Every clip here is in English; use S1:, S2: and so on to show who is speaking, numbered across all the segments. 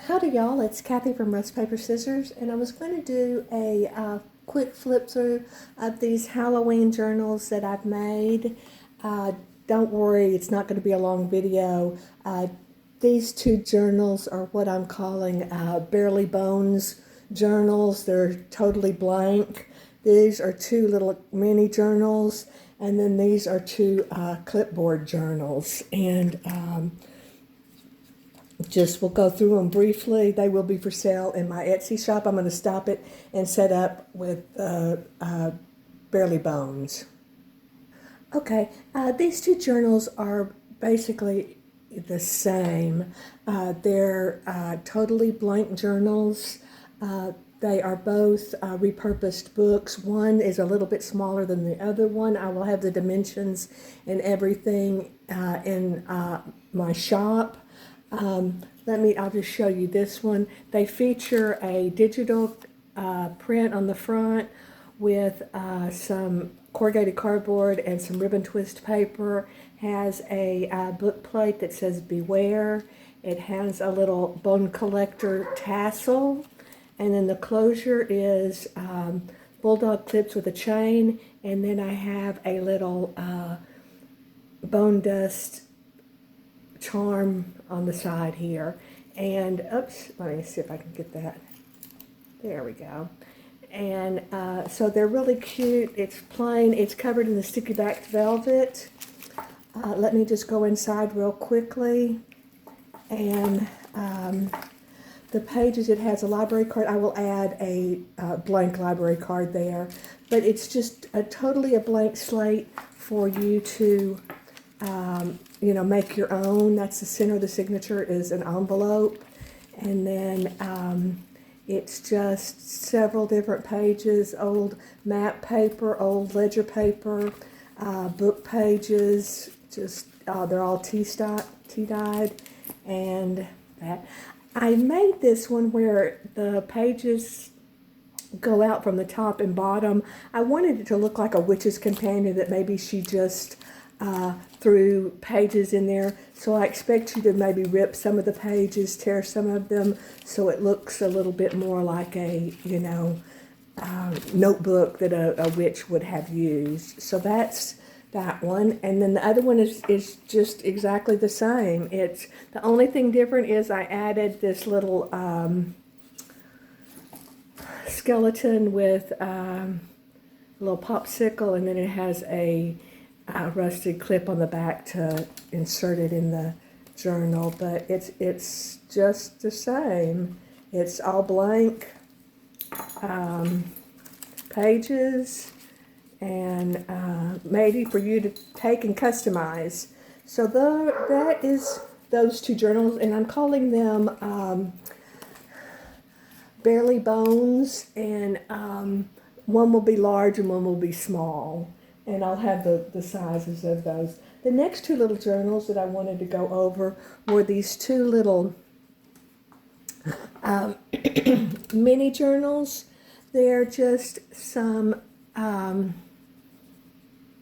S1: Howdy y'all, it's Kathy from RustPaperScissors, and I was going to do a quick flip through of these Halloween journals that I've made. Don't worry, it's not going to be a long video. These two journals are what I'm calling Barely Bones journals. They're totally blank. These are two little mini journals, and then these are two clipboard journals. And we'll go through them briefly. They will be for sale in my Etsy shop. I'm going to stop it and set up with Barely Bones. Okay, these two journals are basically the same. They're totally blank journals. They are both repurposed books. One is a little bit smaller than the other one. I will have the dimensions and everything in my shop. I'll just show you this one. They feature a digital print on the front with some corrugated cardboard and some ribbon twist paper. Has a book plate that says beware. It has a little bone collector tassel, and then the closure is bulldog clips with a chain, and then I have a little bone dust charm on the side here. And oops, let me see if I can get that. There we go. And so they're really cute. It's plain. It's covered in the sticky backed velvet. Let me just go inside real quickly. And the pages, it has a library card. I will add a blank library card there. But it's just totally a blank slate for you to make your own. That's the center of the signature is an envelope. And then it's just several different pages, old map paper, old ledger paper, book pages, they're all tea-dyed, and that. I made this one where the pages go out from the top and bottom. I wanted it to look like a witch's companion, that maybe she just threw pages in there. So I expect you to maybe rip some of the pages, tear some of them, so it looks a little bit more like a, notebook that a witch would have used. So that's that one. And then the other one is just exactly the same. It's the only thing different is I added this little skeleton with a little popsicle, and then it has a rusted clip on the back to insert it in the journal. But it's just the same. It's all blank pages, and made for you to take and customize. So that is those two journals, and I'm calling them Barely Bones, and one will be large and one will be small, and I'll have the sizes of those. The next two little journals that I wanted to go over were these two little mini journals. They're just some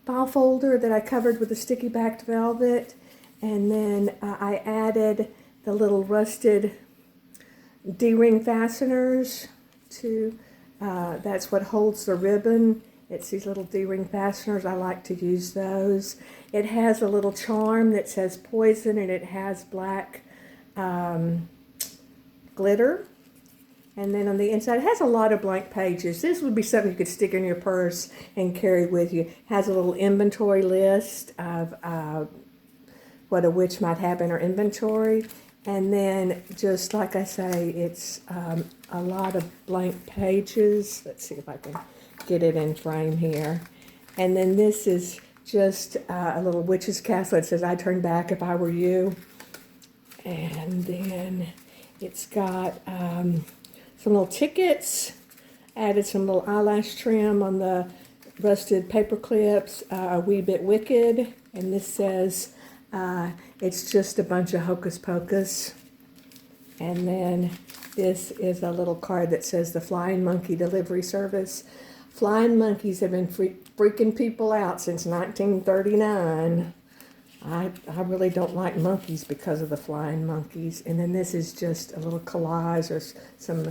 S1: file folder that I covered with a sticky backed velvet, and then I added the little rusted D-ring fasteners to, that's what holds the ribbon. It's these little D-ring fasteners. I like to use those. It has a little charm that says poison, and it has black glitter. And then on the inside, it has a lot of blank pages. This would be something you could stick in your purse and carry with you. It has a little inventory list of what a witch might have in her inventory. And then, just like I say, it's a lot of blank pages. Let's see if I can get it in frame here. And then this is just a little witch's castle. It says, "I turn back if I were you." And then it's got some little tickets, added some little eyelash trim on the rusted paper clips, a wee bit wicked, and this says it's just a bunch of hocus pocus. And then this is a little card that says the Flying Monkey Delivery Service. Flying monkeys have been freaking people out since 1939. I really don't like monkeys because of the flying monkeys. And then this is just a little collage of some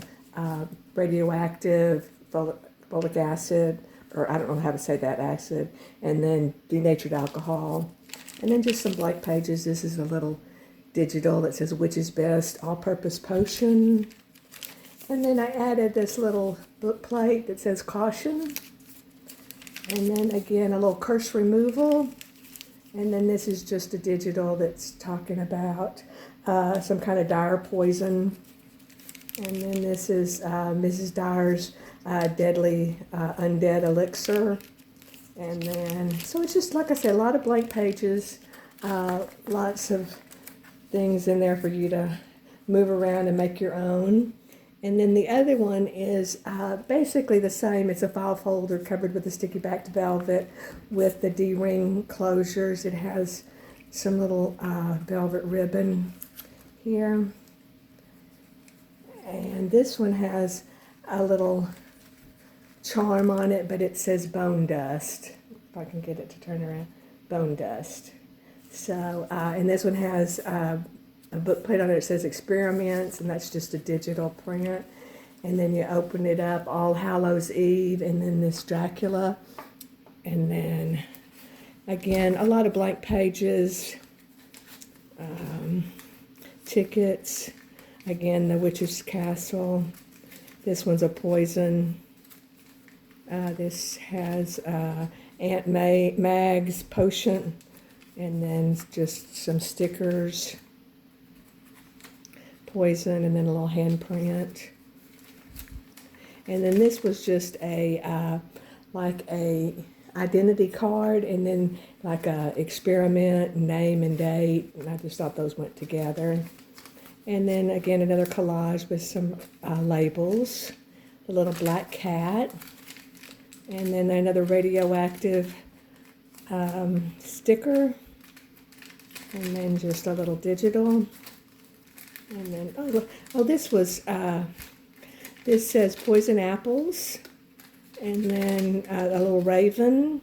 S1: radioactive folic acid, or I don't know how to say that acid, and then denatured alcohol. And then just some blank pages. This is a little digital that says which is best, all-purpose potion. And then I added this little book plate that says caution. And then again, a little curse removal. And then this is just a digital that's talking about some kind of dire poison. And then this is Mrs. Dyer's deadly undead elixir. And then, so it's just, like I said, a lot of blank pages, lots of things in there for you to move around and make your own. And then the other one is basically the same. It's a file folder covered with a sticky backed velvet with the D-ring closures. It has some little velvet ribbon here. And this one has a little charm on it, but it says bone dust. If I can get it to turn around, bone dust. So, and this one has a book plate on it that says experiments, and that's just a digital print. And then you open it up, All Hallows Eve, and then this Dracula. And then, again, a lot of blank pages, tickets. Again, the Witch's Castle. This one's a poison. This has Aunt Mag's potion, and then just some stickers, poison, and then a little handprint. And then this was just a like a identity card, and then like a experiment, name and date. And I just thought those went together. And then again, another collage with some labels, a little black cat, and then another radioactive sticker, and then just a little digital. And then, this was, this says poison apples, and then a little raven.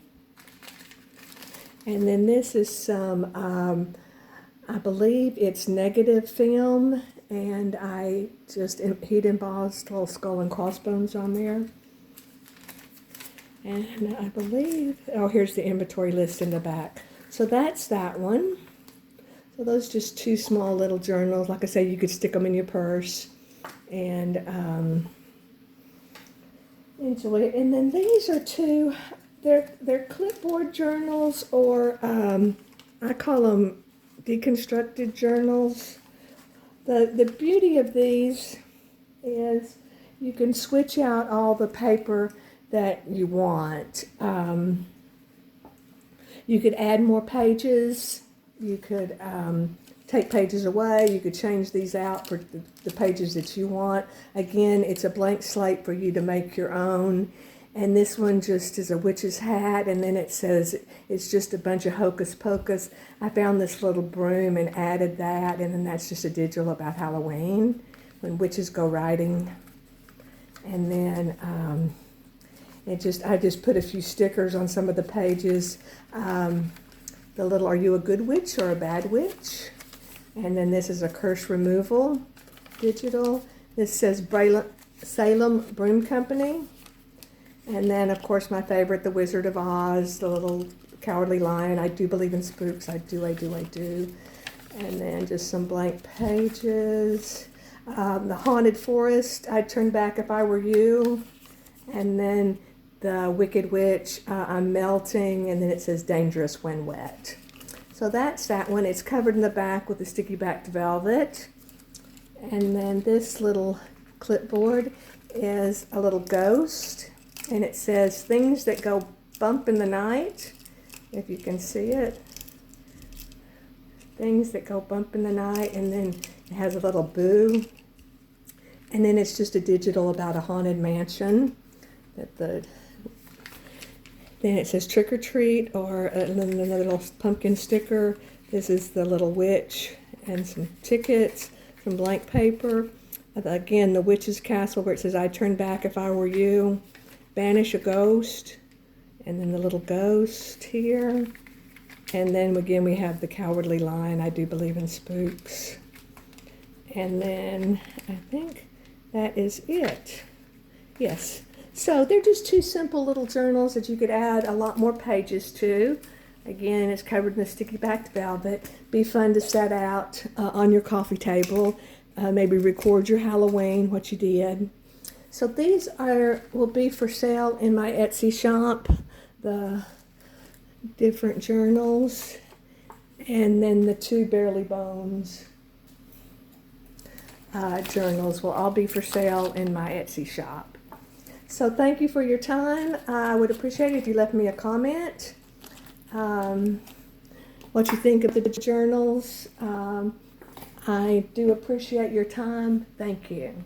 S1: And then this is some, I believe it's negative film, and I just heat embossed little skull and crossbones on there. And I believe, oh, here's the inventory list in the back. So that's that one. So those are just two small little journals. Like I say, you could stick them in your purse and enjoy it. And then these are two, they're clipboard journals, or I call them deconstructed journals. The beauty of these is you can switch out all the paper that you want. You could add more pages. You could take pages away. You could change these out for the pages that you want. Again, it's a blank slate for you to make your own. And this one just is a witch's hat, and then it says it's just a bunch of hocus pocus. I found this little broom and added that, and then that's just a digital about Halloween, when witches go riding. And then I just put a few stickers on some of the pages. The little, are you a good witch or a bad witch? And then this is a curse removal digital. This says Salem Broom Company. And then, of course, my favorite, the Wizard of Oz, the little cowardly lion. I do believe in spooks. I do. And then just some blank pages. The Haunted Forest, I'd turn back if I were you. And then the Wicked Witch, I'm melting, and then it says dangerous when wet. So that's that one. It's covered in the back with a sticky backed velvet. And then this little clipboard is a little ghost, and it says things that go bump in the night, if you can see it. Things that go bump in the night, and then it has a little boo. And then it's just a digital about a haunted mansion. Then it says trick or treat, or another little pumpkin sticker. This is the little witch, and some tickets, some blank paper. Again, the witch's castle, where it says I'd turn back if I were you. Banish a ghost, and then the little ghost here. And then again, we have the Cowardly Lion, I Do Believe in Spooks. And then I think that is it. Yes. So they're just two simple little journals that you could add a lot more pages to. Again, it's covered in the sticky backed velvet. Be fun to set out on your coffee table. Maybe record your Halloween, what you did. So these will be for sale in my Etsy shop. The different journals, and then the two Barely Bones journals will all be for sale in my Etsy shop. So thank you for your time. I would appreciate it if you left me a comment. What you think of the journals. I do appreciate your time. Thank you.